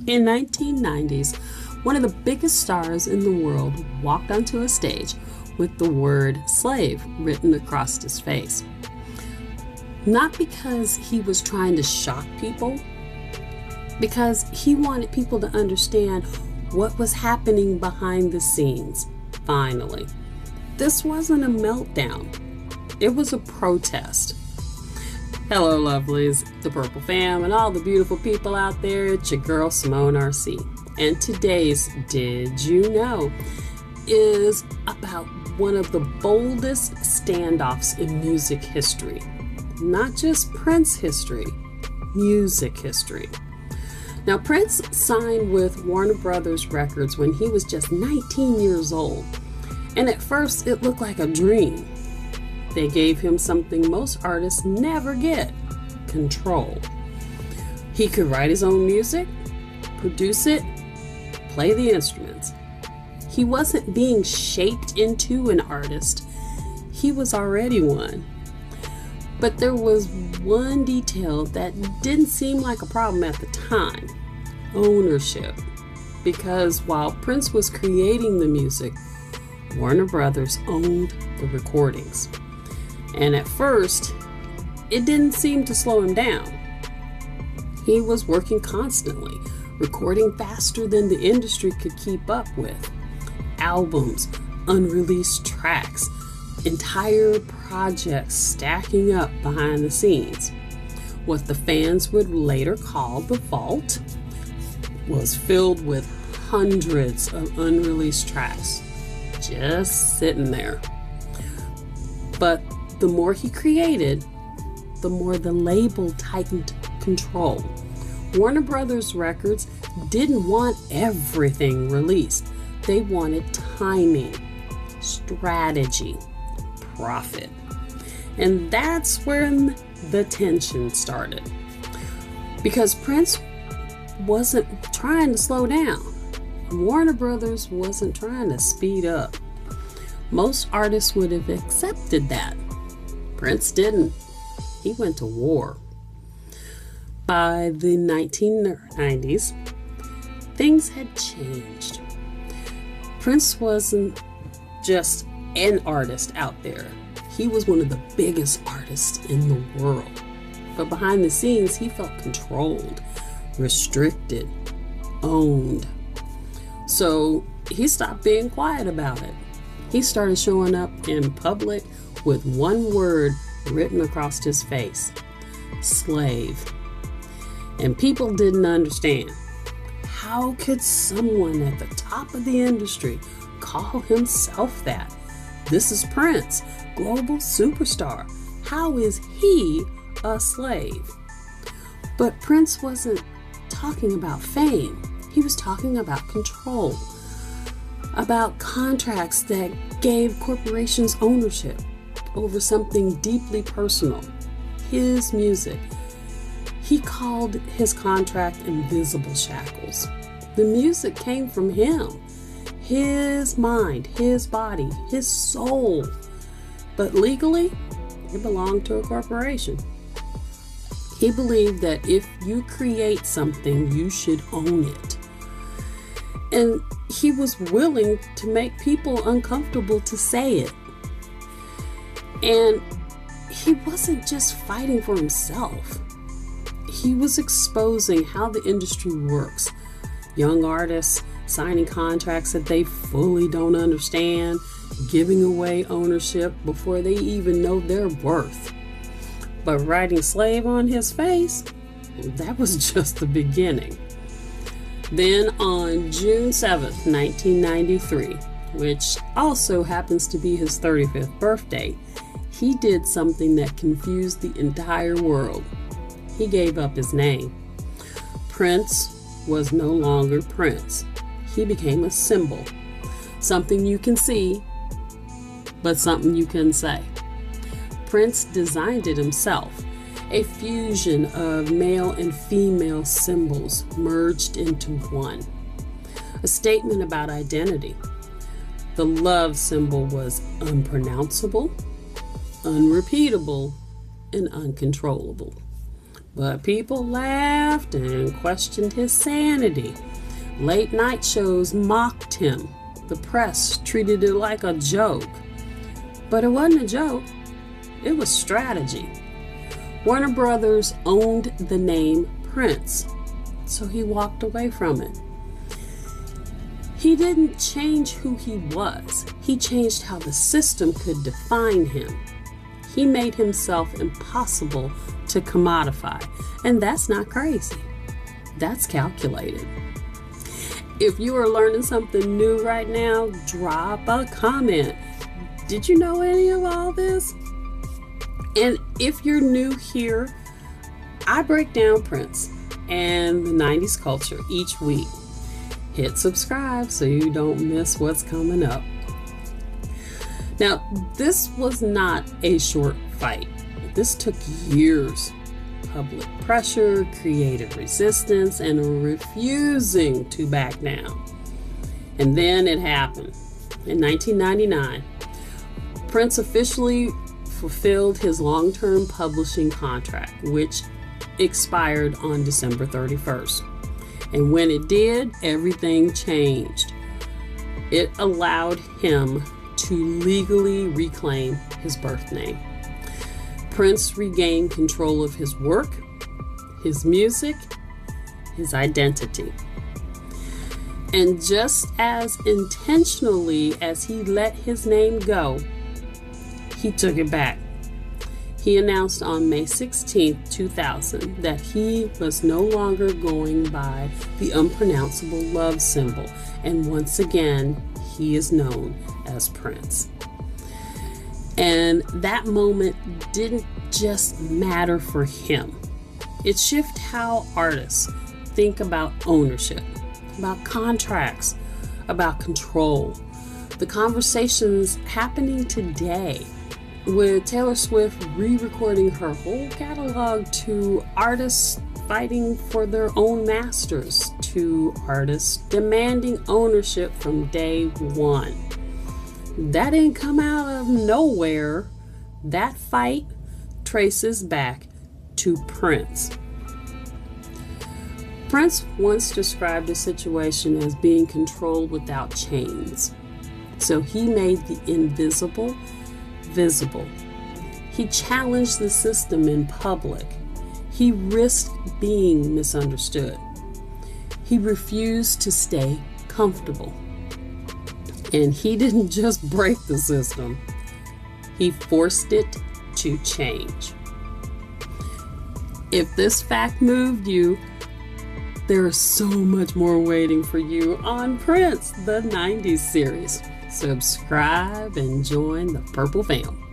In 1990s, one of the biggest stars in the world walked onto a stage with the word slave written across his face. Not because he was trying to shock people, because he wanted people to understand what was happening behind the scenes, finally. This wasn't a meltdown. It was a protest. Hello, lovelies, the Purple Fam, and all the beautiful people out there. It's your girl, Simone RC. And today's Did You Know is about one of the boldest standoffs in music history. Not just Prince history, music history. Now, Prince signed with Warner Brothers Records when he was just 19 years old. And at first, it looked like a dream. They gave him something most artists never get: control. He could write his own music, produce it, play the instruments. He wasn't being shaped into an artist. He was already one. But there was one detail that didn't seem like a problem at the time: ownership. Because while Prince was creating the music, Warner Brothers owned the recordings. And at first, it didn't seem to slow him down. He was working constantly, recording faster than the industry could keep up with. Albums, unreleased tracks, entire projects stacking up behind the scenes. What the fans would later call the vault was filled with hundreds of unreleased tracks, just sitting there. But the more he created, the more the label tightened control. Warner Brothers Records didn't want everything released. They wanted timing, strategy, profit. And that's when the tension started. Because Prince wasn't trying to slow down. Warner Brothers wasn't trying to speed up. Most artists would have accepted that. Prince didn't. He went to war. By the 1990s, things had changed. Prince wasn't just an artist out there. He was one of the biggest artists in the world. But behind the scenes, he felt controlled, restricted, owned. So he stopped being quiet about it. He started showing up in public with one word written across his face: slave. And people didn't understand. How could someone at the top of the industry call himself that? This is Prince, global superstar. How is he a slave? But Prince wasn't talking about fame. He was talking about control, about contracts that gave corporations ownership over something deeply personal: his music. He called his contract invisible shackles. The music came from him, his mind, his body, his soul. But legally, it belonged to a corporation. He believed that if you create something, you should own it. And he was willing to make people uncomfortable to say it. And he wasn't just fighting for himself. He was exposing how the industry works. Young artists signing contracts that they fully don't understand, giving away ownership before they even know their worth. But writing slave on his face, that was just the beginning. Then on June 7th, 1993, which also happens to be his 35th birthday, he did something that confused the entire world. He gave up his name. Prince was no longer Prince. He became a symbol, something you can see, but something you couldn't say. Prince designed it himself, a fusion of male and female symbols merged into one. A statement about identity. The love symbol was unpronounceable, unrepeatable, and uncontrollable. But people laughed and questioned his sanity. Late night shows mocked him. The press treated it like a joke. But it wasn't a joke. It was strategy. Warner Brothers owned the name Prince, so he walked away from it. He didn't change who he was. He changed how the system could define him. He made himself impossible to commodify. And that's not crazy. That's calculated. If you are learning something new right now, drop a comment. Did you know any of all this? And if you're new here, I break down Prince and the 90s culture each week. Hit subscribe so you don't miss what's coming up. Now, this was not a short fight. This took years. Public pressure, creative resistance, and refusing to back down. And then it happened. In 1999, Prince officially fulfilled his long-term publishing contract, which expired on December 31st. And when it did, everything changed. It allowed him to legally reclaim his birth name. Prince regained control of his work, his music, his identity. And just as intentionally as he let his name go, he took it back. He announced on May 16, 2000, that he was no longer going by the unpronounceable love symbol, and once again, he is known as Prince. And that moment didn't just matter for him. It shifted how artists think about ownership, about contracts, about control. The conversations happening today, with Taylor Swift re-recording her whole catalog, to artists fighting for their own masters, to artists demanding ownership from day one. That didn't come out of nowhere. That fight traces back to Prince. Prince once described the situation as being controlled without chains. So he made the invisible visible. He challenged the system in public. He risked being misunderstood. He refused to stay comfortable. And he didn't just break the system, he forced it to change. If this fact moved you, there is so much more waiting for you on Prince, the 90s series. Subscribe and join the Purple Fam.